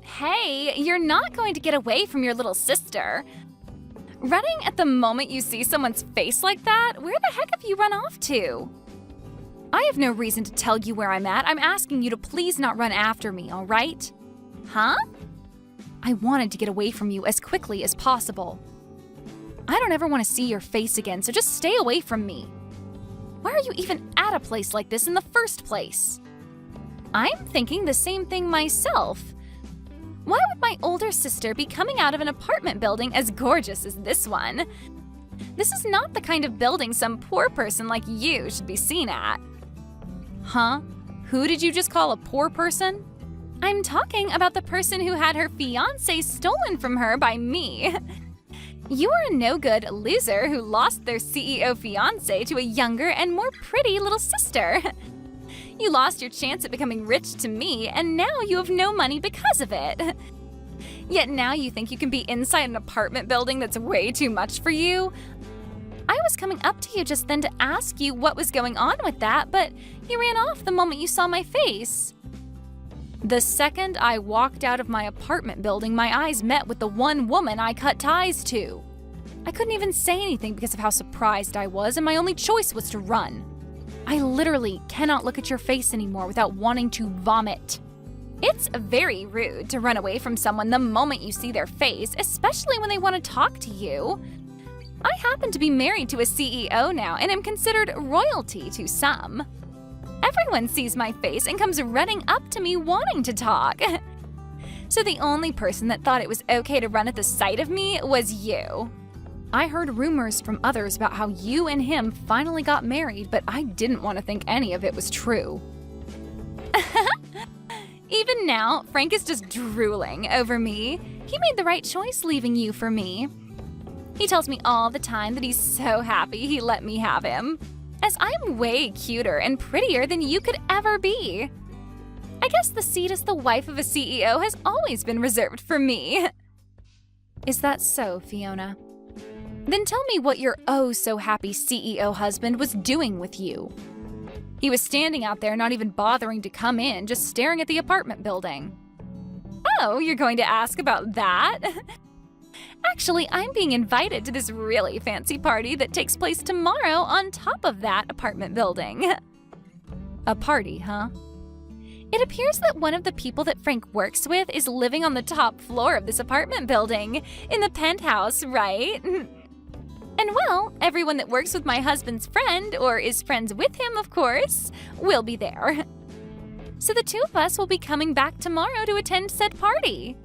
Hey, you're not going to get away from your little sister. Running at the moment you see someone's face like that? Where the heck have you run off to? I have no reason to tell you where I'm at. I'm asking you to please not run after me, all right? Huh? I wanted to get away from you as quickly as possible. I don't ever want to see your face again, so just stay away from me. Why are you even at a place like this in the first place? I'm thinking the same thing myself. Why would my older sister be coming out of an apartment building as gorgeous as this one? This is not the kind of building some poor person like you should be seen at. Huh? Who did you just call a poor person? I'm talking about the person who had her fiancé stolen from her by me. You are a no-good loser who lost their CEO fiancé to a younger and more pretty little sister. You lost your chance at becoming rich to me, and now you have no money because of it. Yet now you think you can be inside an apartment building that's way too much for you? I was coming up to you just then to ask you what was going on with that, but you ran off the moment you saw my face. The second I walked out of my apartment building, my eyes met with the one woman I cut ties to. I couldn't even say anything because of how surprised I was, and my only choice was to run. I literally cannot look at your face anymore without wanting to vomit. It's very rude to run away from someone the moment you see their face, especially when they want to talk to you. I happen to be married to a CEO now and am considered royalty to some. Everyone sees my face and comes running up to me wanting to talk. So the only person that thought it was okay to run at the sight of me was you. I heard rumors from others about how you and him finally got married, but I didn't want to think any of it was true. Even now, Frank is just drooling over me. He made the right choice leaving you for me. He tells me all the time that he's so happy he let me have him, as I'm way cuter and prettier than you could ever be. I guess the seat as the wife of a CEO has always been reserved for me. Is that so, Fiona? Then tell me what your oh-so-happy CEO husband was doing with you. He was standing out there not even bothering to come in, just staring at the apartment building. Oh, you're going to ask about that? Actually, I'm being invited to this really fancy party that takes place tomorrow on top of that apartment building. A party, huh? It appears that one of the people that Frank works with is living on the top floor of this apartment building, in the penthouse, right? And well, everyone that works with my husband's friend, or is friends with him, of course, will be there. So the two of us will be coming back tomorrow to attend said party.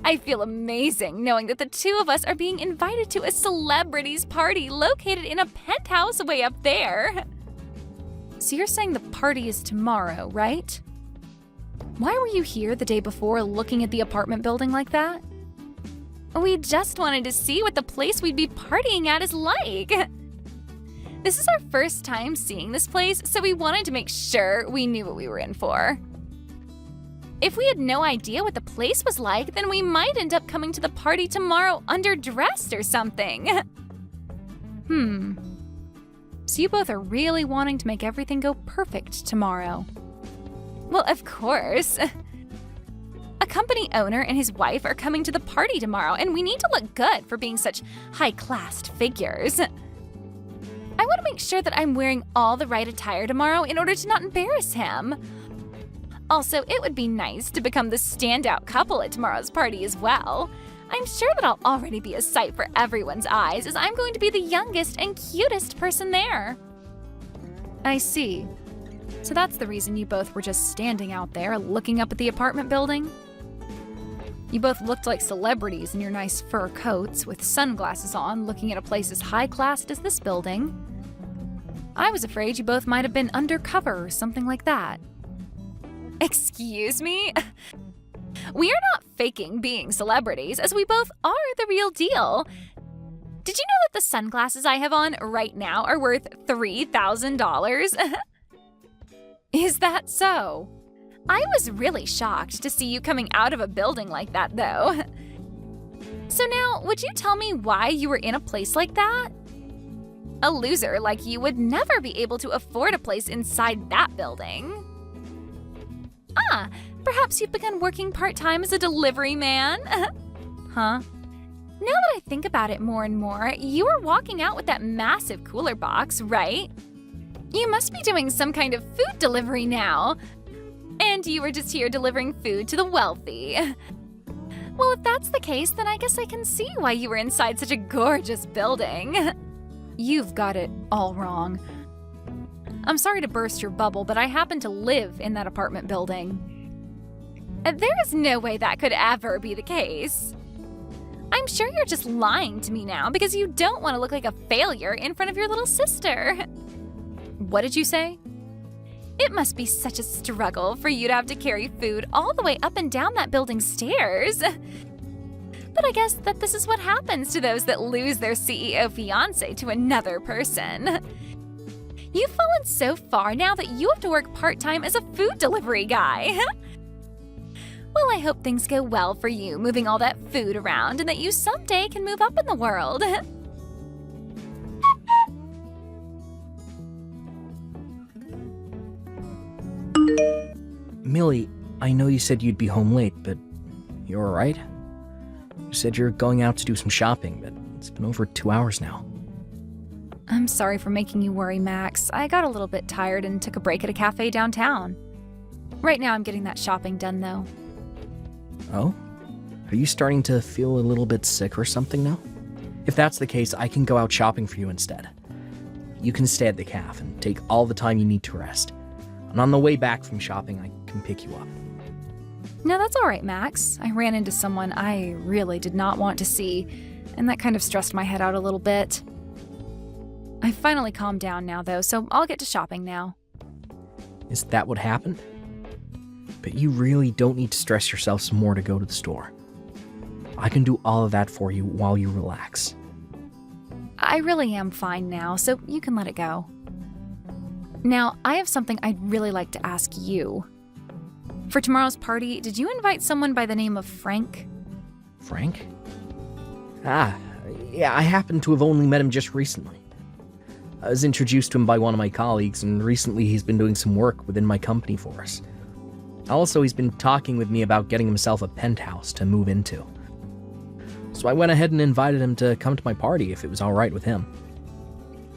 I feel amazing knowing that the two of us are being invited to a celebrity's party located in a penthouse way up there. So you're saying the party is tomorrow, right? Why were you here the day before looking at the apartment building like that? We just wanted to see what the place we'd be partying at is like. This is our first time seeing this place, so we wanted to make sure we knew what we were in for. If we had no idea what the place was like, then we might end up coming to the party tomorrow underdressed or something. So you both are really wanting to make everything go perfect tomorrow. Well, of course. A company owner and his wife are coming to the party tomorrow, and we need to look good for being such high-classed figures. I want to make sure that I'm wearing all the right attire tomorrow in order to not embarrass him. Also, it would be nice to become the standout couple at tomorrow's party as well. I'm sure that I'll already be a sight for everyone's eyes, as I'm going to be the youngest and cutest person there. I see. So that's the reason you both were just standing out there looking up at the apartment building? You both looked like celebrities in your nice fur coats with sunglasses on, looking at a place as high-classed as this building. I was afraid you both might have been undercover or something like that. Excuse me? We are not faking being celebrities, as we both are the real deal. Did you know that the sunglasses I have on right now are worth $3,000? Is that so? I was really shocked to see you coming out of a building like that, though. So now, would you tell me why you were in a place like that? A loser like you would never be able to afford a place inside that building. Ah, Perhaps you've begun working part-time as a delivery man? Huh? Now that I think about it more and more, you were walking out with that massive cooler box, right? You must be doing some kind of food delivery now. And you were just here delivering food to the wealthy. Well, if that's the case, then I guess I can see why you were inside such a gorgeous building. You've got it all wrong. I'm sorry to burst your bubble, but I happen to live in that apartment building. There is no way that could ever be the case. I'm sure you're just lying to me now because you don't want to look like a failure in front of your little sister. What did you say? It must be such a struggle for you to have to carry food all the way up and down that building's stairs. But I guess that this is what happens to those that lose their CEO fiancé to another person. You've fallen so far now that you have to work part-time as a food delivery guy. Well, I hope things go well for you moving all that food around and that you someday can move up in the world. Millie, I know you said you'd be home late, but you're alright? You said you're going out to do some shopping, but it's been over 2 hours now. I'm sorry for making you worry, Max. I got a little bit tired and took a break at a cafe downtown. Right now I'm getting that shopping done, though. Oh? Are you starting to feel a little bit sick or something now? If that's the case, I can go out shopping for you instead. You can stay at the cafe and take all the time you need to rest. And on the way back from shopping, I can pick you up. No, that's all right, Max. I ran into someone I really did not want to see, and that kind of stressed my head out a little bit. I finally calmed down now, though, so I'll get to shopping now. Is that what happened? But you really don't need to stress yourself some more to go to the store. I can do all of that for you while you relax. I really am fine now, so you can let it go. Now, I have something I'd really like to ask you. For tomorrow's party, did you invite someone by the name of Frank? Frank? Yeah, I happen to have only met him just recently. I was introduced to him by one of my colleagues, and recently he's been doing some work within my company for us. Also, he's been talking with me about getting himself a penthouse to move into. So I went ahead and invited him to come to my party if it was alright with him.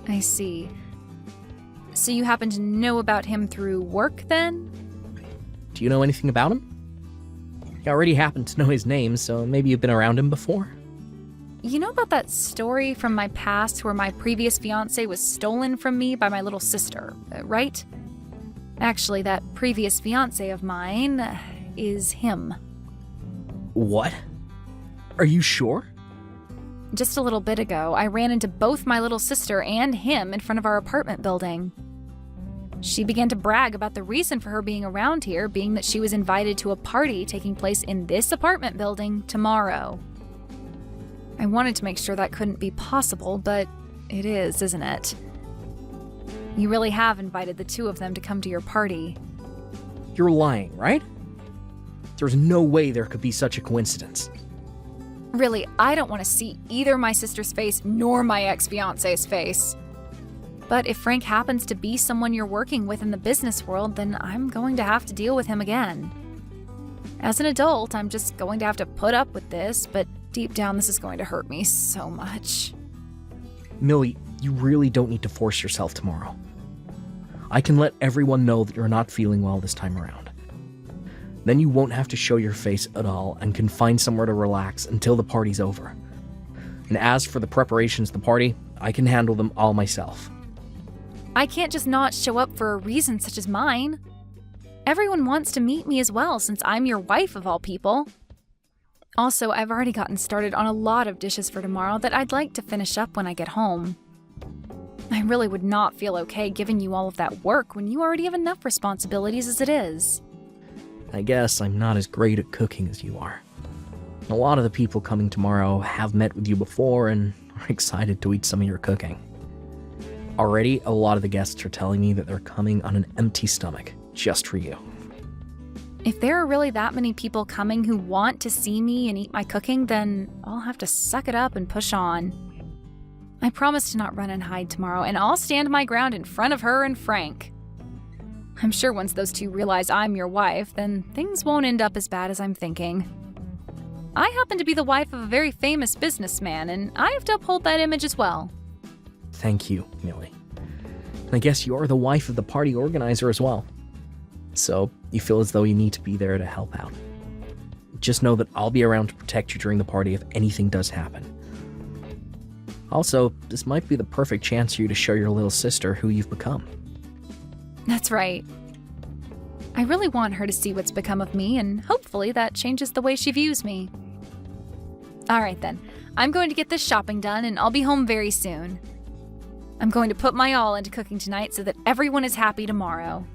I see. So you happen to know about him through work, then? Do you know anything about him? You already happen to know his name, so maybe you've been around him before? You know about that story from my past where my previous fiancé was stolen from me by my little sister, right? Actually, that previous fiancé of mine is him. What? Are you sure? Just a little bit ago, I ran into both my little sister and him in front of our apartment building. She began to brag about the reason for her being around here being that she was invited to a party taking place in this apartment building tomorrow. I wanted to make sure that couldn't be possible, but it is, isn't it? You really have invited the two of them to come to your party. You're lying, right? There's no way there could be such a coincidence. Really, I don't want to see either my sister's face nor my ex-fiancé's face. But if Frank happens to be someone you're working with in the business world, then I'm going to have to deal with him again. As an adult, I'm just going to have to put up with this, but deep down this is going to hurt me so much. Millie, you really don't need to force yourself tomorrow. I can let everyone know that you're not feeling well this time around. Then you won't have to show your face at all and can find somewhere to relax until the party's over. And as for the preparations of the party, I can handle them all myself. I can't just not show up for a reason such as mine. Everyone wants to meet me as well since I'm your wife of all people. Also, I've already gotten started on a lot of dishes for tomorrow that I'd like to finish up when I get home. I really would not feel okay giving you all of that work when you already have enough responsibilities as it is. I guess I'm not as great at cooking as you are. A lot of the people coming tomorrow have met with you before and are excited to eat some of your cooking. Already, a lot of the guests are telling me that they're coming on an empty stomach, just for you. If there are really that many people coming who want to see me and eat my cooking, then I'll have to suck it up and push on. I promise to not run and hide tomorrow, and I'll stand my ground in front of her and Frank. I'm sure once those two realize I'm your wife, then things won't end up as bad as I'm thinking. I happen to be the wife of a very famous businessman, and I have to uphold that image as well. Thank you, Millie. And I guess you're the wife of the party organizer as well. So you feel as though you need to be there to help out. Just know that I'll be around to protect you during the party if anything does happen. Also, this might be the perfect chance for you to show your little sister who you've become. That's right. I really want her to see what's become of me, and hopefully that changes the way she views me. All right then, I'm going to get this shopping done and I'll be home very soon. I'm going to put my all into cooking tonight so that everyone is happy tomorrow.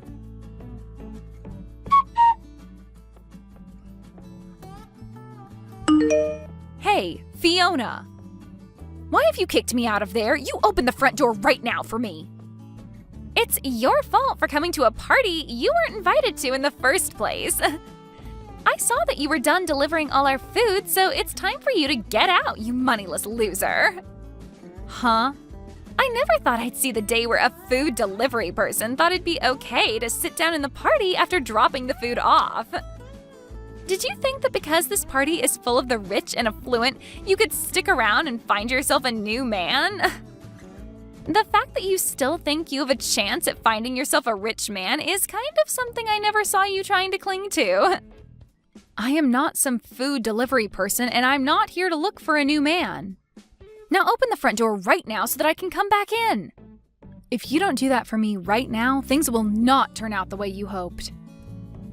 Hey, Fiona! Why have you kicked me out of there? You open the front door right now for me! It's your fault for coming to a party you weren't invited to in the first place. I saw that you were done delivering all our food, so it's time for you to get out, you moneyless loser. Huh? I never thought I'd see the day where a food delivery person thought it'd be okay to sit down in the party after dropping the food off. Did you think that because this party is full of the rich and affluent, you could stick around and find yourself a new man? The fact that you still think you have a chance at finding yourself a rich man is kind of something I never saw you trying to cling to. I am not some food delivery person, and I'm not here to look for a new man. Now open the front door right now so that I can come back in. If you don't do that for me right now, things will not turn out the way you hoped.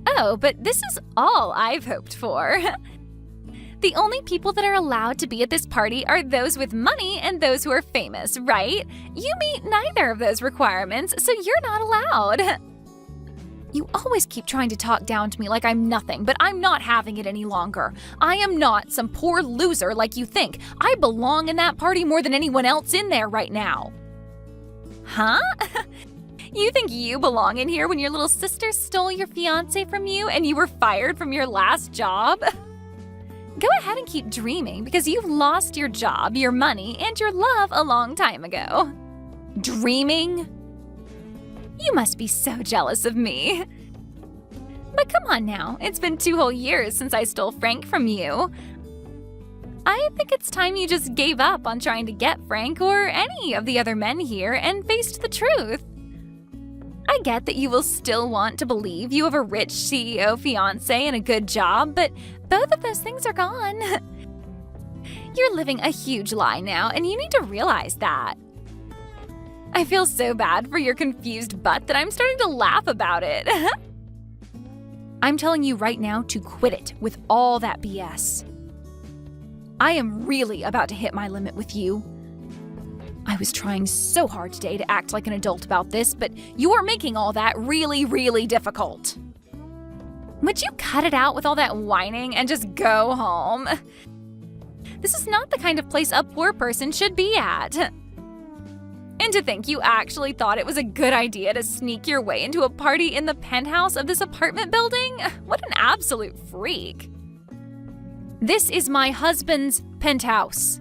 Oh, but this is all I've hoped for. The only people that are allowed to be at this party are those with money and those who are famous, right? You meet neither of those requirements, so you're not allowed. You always keep trying to talk down to me like I'm nothing, but I'm not having it any longer. I am not some poor loser like you think. I belong in that party more than anyone else in there right now. Huh? You think you belong in here when your little sister stole your fiancé from you and you were fired from your last job? Go ahead and keep dreaming because you've lost your job, your money, and your love a long time ago. Dreaming? You must be so jealous of me. But come on now, it's been 2 whole years since I stole Frank from you. I think it's time you just gave up on trying to get Frank or any of the other men here and faced the truth. I get that you will still want to believe you have a rich CEO fiancé and a good job, but both of those things are gone. You're living a huge lie now, and you need to realize that. I feel so bad for your confused butt that I'm starting to laugh about it. I'm telling you right now to quit it with all that BS. I am really about to hit my limit with you. I was trying so hard today to act like an adult about this, but you are making all that really, really difficult. Would you cut it out with all that whining and just go home? This is not the kind of place a poor person should be at. And to think you actually thought it was a good idea to sneak your way into a party in the penthouse of this apartment building? What an absolute freak. This is my husband's penthouse.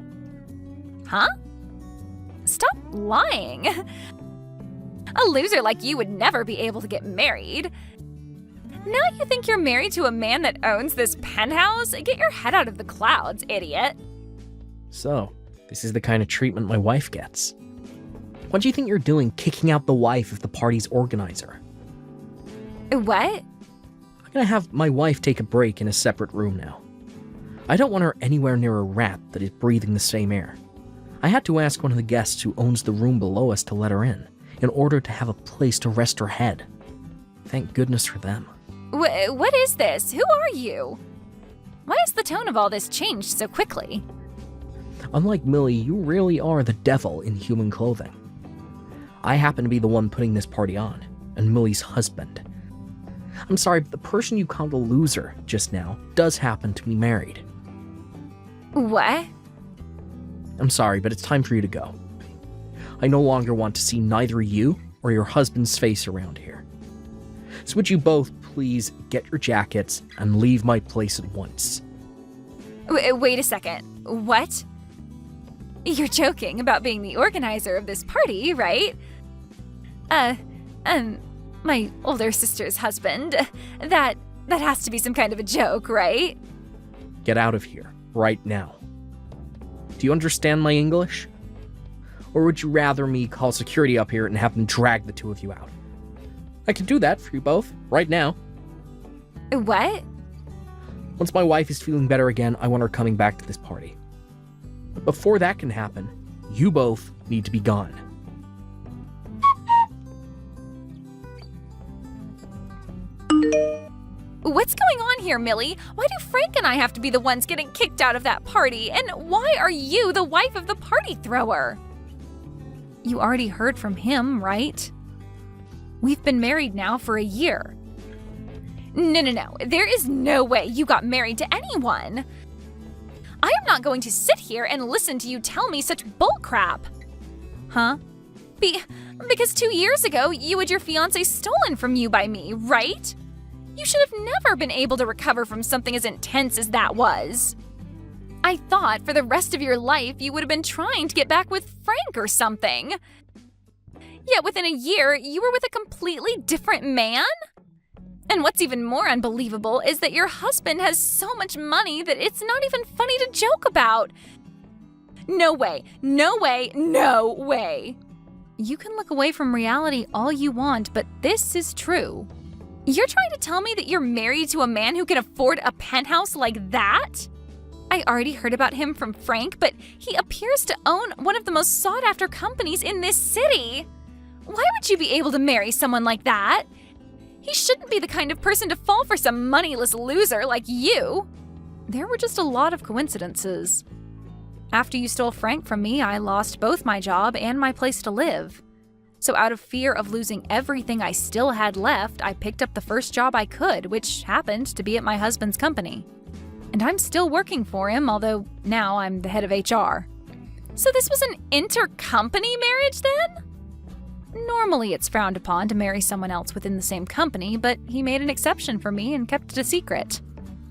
Huh? Stop lying. A loser like you would never be able to get married. Now you think you're married to a man that owns this penthouse? Get your head out of the clouds, idiot. So, this is the kind of treatment my wife gets. What do you think you're doing kicking out the wife of the party's organizer? What? I'm gonna have my wife take a break in a separate room now. I don't want her anywhere near a rat that is breathing the same air. I had to ask one of the guests who owns the room below us to let her in order to have a place to rest her head. Thank goodness for them. What is this? Who are you? Why has the tone of all this changed so quickly? Unlike Millie, you really are the devil in human clothing. I happen to be the one putting this party on, and Millie's husband. I'm sorry, but the person you called a loser just now does happen to be married. What? I'm sorry, but it's time for you to go. I no longer want to see neither you or your husband's face around here. So would you both please get your jackets and leave my place at once? Wait a second. What? You're joking about being the organizer of this party, right? My older sister's husband. That has to be some kind of a joke, right? Get out of here, right now. Do you understand my English? Or would you rather me call security up here and have them drag the two of you out? I can do that for you both, right now. What? Once my wife is feeling better again, I want her coming back to this party. But before that can happen, you both need to be gone. What's going on here, Millie? Why do Frank and I have to be the ones getting kicked out of that party? And why are you the wife of the party thrower? You already heard from him, right? We've been married now for a year. No. There is no way you got married to anyone. I am not going to sit here and listen to you tell me such bullcrap. Huh? Because 2 years ago, you had your fiancé stolen from you by me, right? You should have never been able to recover from something as intense as that was. I thought for the rest of your life you would have been trying to get back with Frank or something. Yet within a year, you were with a completely different man? And what's even more unbelievable is that your husband has so much money that it's not even funny to joke about. No way. You can look away from reality all you want, but this is true. You're trying to tell me that you're married to a man who can afford a penthouse like that? I already heard about him from Frank, but he appears to own one of the most sought-after companies in this city. Why would you be able to marry someone like that? He shouldn't be the kind of person to fall for some moneyless loser like you. There were just a lot of coincidences. After you stole Frank from me, I lost both my job and my place to live. So out of fear of losing everything I still had left, I picked up the first job I could, which happened to be at my husband's company. And I'm still working for him, although now I'm the head of HR. So this was an intercompany marriage then? Normally it's frowned upon to marry someone else within the same company, but he made an exception for me and kept it a secret.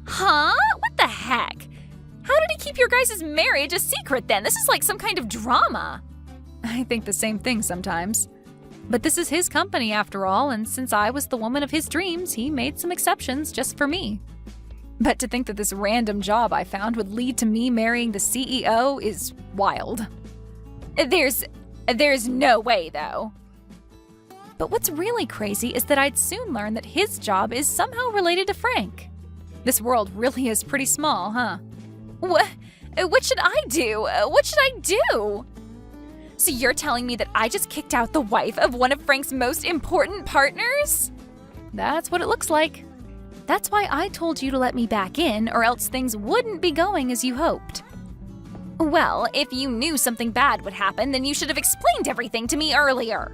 Huh? What the heck? How did he keep your guys' marriage a secret then? This is like some kind of drama. I think the same thing sometimes. But this is his company after all, and since I was the woman of his dreams, he made some exceptions just for me. But to think that this random job I found would lead to me marrying the CEO is wild. There's no way, though. But what's really crazy is that I'd soon learn that his job is somehow related to Frank. This world really is pretty small, huh? What should I do? What should I do? So you're telling me that I just kicked out the wife of one of Frank's most important partners? That's what it looks like. That's why I told you to let me back in, or else things wouldn't be going as you hoped. Well, if you knew something bad would happen, then you should have explained everything to me earlier.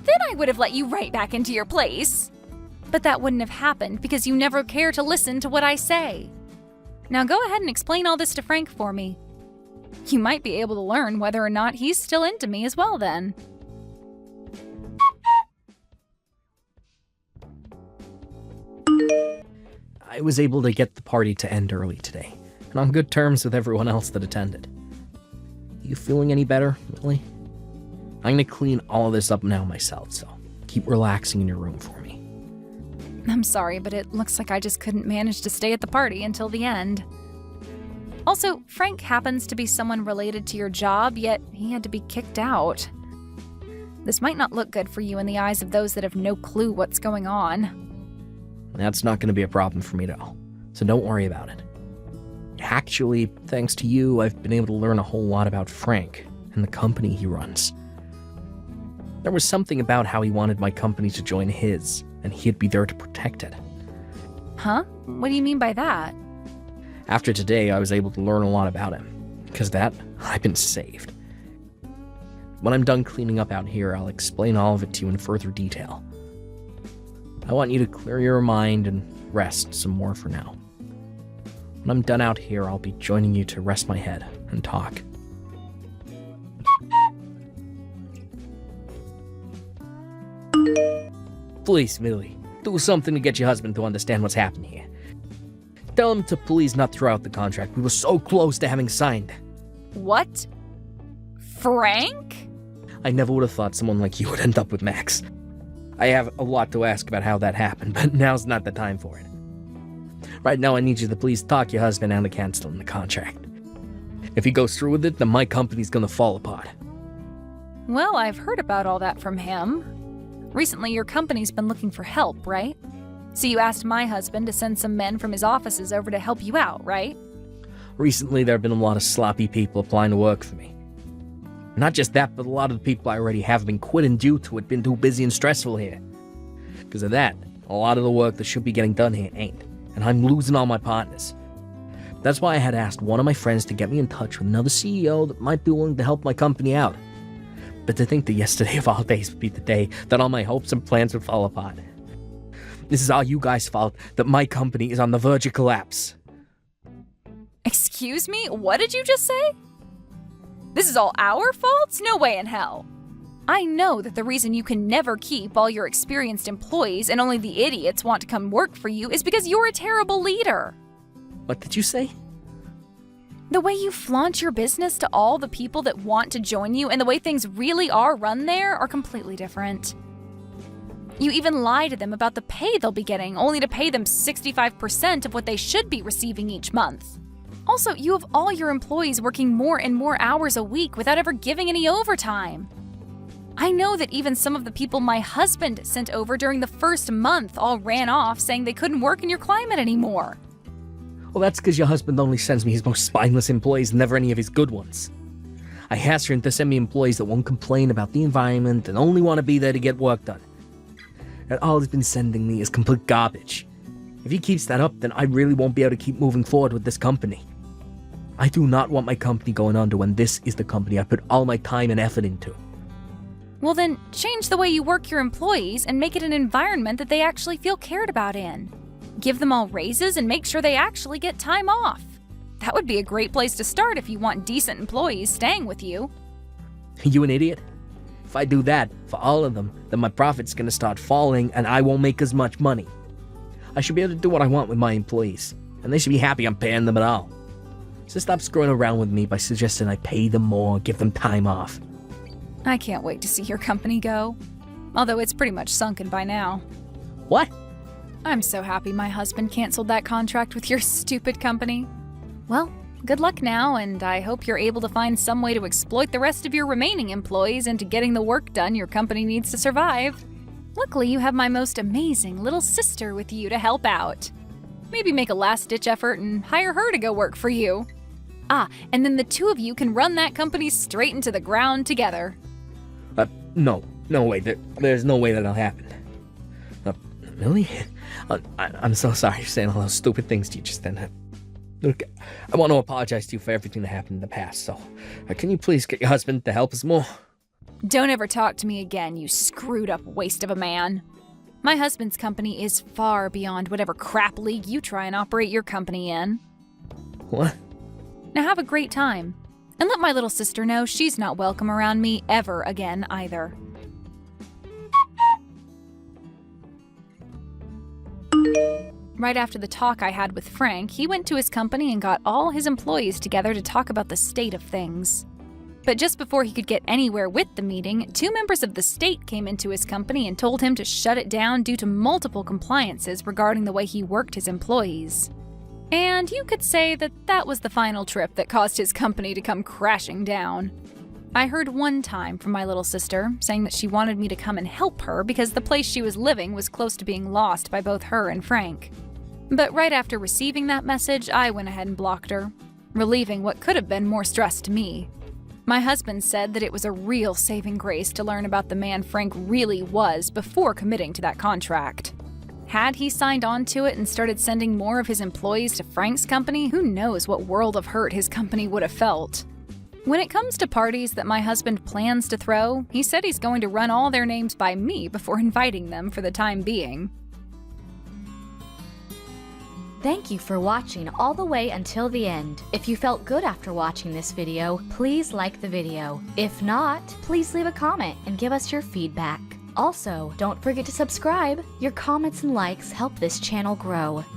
Then I would have let you right back into your place. But that wouldn't have happened because you never care to listen to what I say. Now go ahead and explain all this to Frank for me. You might be able to learn whether or not he's still into me as well then. I was able to get the party to end early today, and on good terms with everyone else that attended. You feeling any better, Millie? I'm gonna clean all of this up now myself, so keep relaxing in your room for me. I'm sorry, but it looks like I just couldn't manage to stay at the party until the end. Also, Frank happens to be someone related to your job, yet he had to be kicked out. This might not look good for you in the eyes of those that have no clue what's going on. That's not gonna be a problem for me at all, so don't worry about it. Actually, thanks to you, I've been able to learn a whole lot about Frank and the company he runs. There was something about how he wanted my company to join his, and he'd be there to protect it. Huh? What do you mean by that? After today, I was able to learn a lot about him. Because that, I've been saved. When I'm done cleaning up out here, I'll explain all of it to you in further detail. I want you to clear your mind and rest some more for now. When I'm done out here, I'll be joining you to rest my head and talk. Please, Millie, do something to get your husband to understand what's happening here. Tell him to please not throw out the contract. We were so close to having signed. What? Frank? I never would have thought someone like you would end up with Max. I have a lot to ask about how that happened, but now's not the time for it. Right now, I need you to please talk your husband out of canceling the contract. If he goes through with it, then my company's gonna fall apart. Well, I've heard about all that from him. Recently, your company's been looking for help, right? So you asked my husband to send some men from his offices over to help you out, right? Recently, there have been a lot of sloppy people applying to work for me. Not just that, but a lot of the people I already have been quitting due to it being too busy and stressful here. Because of that, a lot of the work that should be getting done here ain't, and I'm losing all my partners. That's why I had asked one of my friends to get me in touch with another CEO that might be willing to help my company out. But to think that yesterday of all days would be the day that all my hopes and plans would fall apart. This is all you guys' fault, that my company is on the verge of collapse. Excuse me? What did you just say? This is all our fault? No way in hell. I know that the reason you can never keep all your experienced employees and only the idiots want to come work for you is because you're a terrible leader. What did you say? The way you flaunt your business to all the people that want to join you and the way things really are run there are completely different. You even lie to them about the pay they'll be getting, only to pay them 65% of what they should be receiving each month. Also, you have all your employees working more and more hours a week without ever giving any overtime. I know that even some of the people my husband sent over during the first month all ran off saying they couldn't work in your climate anymore. Well, that's because your husband only sends me his most spineless employees and never any of his good ones. I asked him to send me employees that won't complain about the environment and only want to be there to get work done. And all he's been sending me is complete garbage. If he keeps that up, then I really won't be able to keep moving forward with this company. I do not want my company going under when this is the company I put all my time and effort into. Well then, change the way you work your employees and make it an environment that they actually feel cared about in. Give them all raises and make sure they actually get time off. That would be a great place to start if you want decent employees staying with you. You an idiot? If I do that for all of them, then my profit's gonna start falling and I won't make as much money. I should be able to do what I want with my employees, and they should be happy I'm paying them at all. So stop screwing around with me by suggesting I pay them more, give them time off. I can't wait to see your company go. Although it's pretty much sunken by now. What? I'm so happy my husband canceled that contract with your stupid company. Well, good luck now, and I hope you're able to find some way to exploit the rest of your remaining employees into getting the work done your company needs to survive. Luckily, you have my most amazing little sister with you to help out. Maybe make a last-ditch effort and hire her to go work for you. Ah, and then the two of you can run that company straight into the ground together. No way. There's no way that'll happen. Millie? I'm so sorry for saying all those stupid things to you just then. Look, I want to apologize to you for everything that happened in the past, so can you please get your husband to help us more? Don't ever talk to me again, you screwed-up waste of a man. My husband's company is far beyond whatever crap league you try and operate your company in. What? Now have a great time. And let my little sister know she's not welcome around me ever again either. Right after the talk I had with Frank, he went to his company and got all his employees together to talk about the state of things. But just before he could get anywhere with the meeting, two members of the state came into his company and told him to shut it down due to multiple compliances regarding the way he worked his employees. And you could say that that was the final trip that caused his company to come crashing down. I heard one time from my little sister saying that she wanted me to come and help her because the place she was living was close to being lost by both her and Frank. But right after receiving that message, I went ahead and blocked her, relieving what could have been more stress to me. My husband said that it was a real saving grace to learn about the man Frank really was before committing to that contract. Had he signed on to it and started sending more of his employees to Frank's company, who knows what world of hurt his company would have felt. When it comes to parties that my husband plans to throw, he said he's going to run all their names by me before inviting them for the time being. Thank you for watching all the way until the end. If you felt good after watching this video, please like the video. If not, please leave a comment and give us your feedback. Also, don't forget to subscribe. Your comments and likes help this channel grow.